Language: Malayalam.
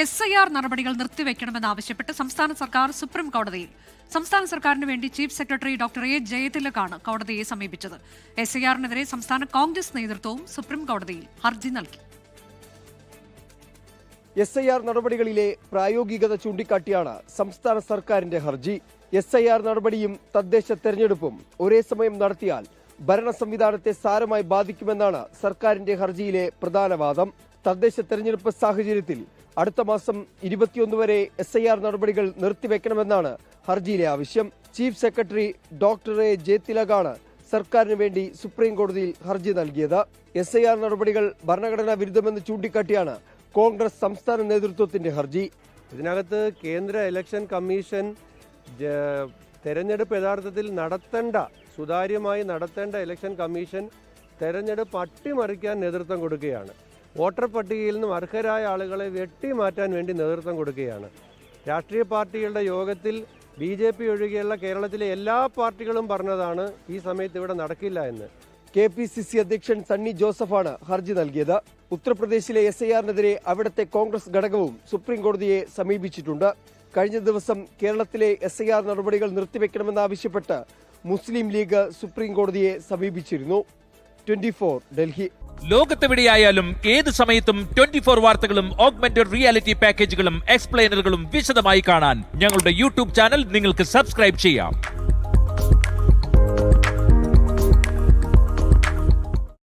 SIR നടപടികൾ നിർത്തിവെക്കണമെന്നാവശ്യപ്പെട്ട് സംസ്ഥാന സർക്കാർ സുപ്രീം കോടതിയിൽ. സംസ്ഥാന സർക്കാരിന് വേണ്ടി ചീഫ് സെക്രട്ടറി ഡോക്ടർ എ ജയതിലകാണ് കോടതിയെ സമീപിച്ചത്. SIRനെതിരെ സംസ്ഥാന കോൺഗ്രസ് നേതൃത്വവും സുപ്രീം കോടതിയിൽ ഹർജി നൽകി. SIR നടപടികളിലെ പ്രായോഗികത ചൂണ്ടിക്കാട്ടിയാണ് സംസ്ഥാന സർക്കാരിന്റെ ഹർജി. SIR നടപടിയും തദ്ദേശ തെരഞ്ഞെടുപ്പും ഒരേ സമയം നടത്തിയാൽ ഭരണ സംവിധാനത്തെ സാരമായി ബാധിക്കുമെന്നാണ് സർക്കാരിന്റെ ഹർജിയിലെ പ്രധാന വാദം. തദ്ദേശ തെരഞ്ഞെടുപ്പ് സാഹചര്യത്തിൽ അടുത്ത മാസം 21 വരെ SIR നടപടികൾ നിർത്തിവെക്കണമെന്നാണ് ഹർജിയിലെ ആവശ്യം. ചീഫ് സെക്രട്ടറി ഡോക്ടർ എ ജയതിലകാണ് സർക്കാരിന് വേണ്ടി സുപ്രീം കോടതിയിൽ ഹർജി നൽകിയത്. SIR നടപടികൾ ഭരണഘടനാ വിരുദ്ധമെന്ന് ചൂണ്ടിക്കാട്ടിയാണ് കോൺഗ്രസ് സംസ്ഥാന നേതൃത്വത്തിന്റെ ഹർജി. ഇതിനകത്ത് കേന്ദ്ര ഇലക്ഷൻ കമ്മീഷൻ തെരഞ്ഞെടുപ്പ് യഥാർത്ഥത്തിൽ സുതാര്യമായി നടത്തേണ്ട ഇലക്ഷൻ കമ്മീഷൻ തെരഞ്ഞെടുപ്പ് അട്ടിമറിക്കാൻ നേതൃത്വം കൊടുക്കുകയാണ്. വോട്ടർ പട്ടികയിൽ നിന്നും അർഹരായ ആളുകളെ വെട്ടിമാറ്റാൻ വേണ്ടി നേതൃത്വം കൊടുക്കുകയാണ്. രാഷ്ട്രീയ പാർട്ടികളുടെ യോഗത്തിൽ BJP ഒഴികെയുള്ള കേരളത്തിലെ എല്ലാ പാർട്ടികളും പറഞ്ഞതാണ് ഈ സമയത്ത് ഇവിടെ നടക്കില്ല എന്ന്. KPCC അധ്യക്ഷൻ സണ്ണി ജോസഫാണ് ഹർജി നൽകിയത്. ഉത്തർപ്രദേശിലെ SIRനെതിരെ അവിടുത്തെ കോൺഗ്രസ് ഘടകവും സുപ്രീം കോടതിയെ സമീപിച്ചിട്ടുണ്ട്. കഴിഞ്ഞ ദിവസം കേരളത്തിലെ SIR നടപടികൾ നിർത്തിവെക്കണമെന്നാവശ്യപ്പെട്ട് മുസ്ലിം ലീഗ് സുപ്രീം കോടതിയെ സമീപിച്ചിരുന്നു. 24 ഡൽഹി. ലോകത്തെവിടെയായാലും ഏത് സമയത്തും 24 വാർത്തകളും ഓഗ്മെന്റഡ് റിയാലിറ്റി പാക്കേജുകളും എക്സ്പ്ലെയിനറുകളും വിശദമായി കാണാൻ ഞങ്ങളുടെ YouTube ചാനൽ നിങ്ങൾക്ക് സബ്സ്ക്രൈബ് ചെയ്യാം.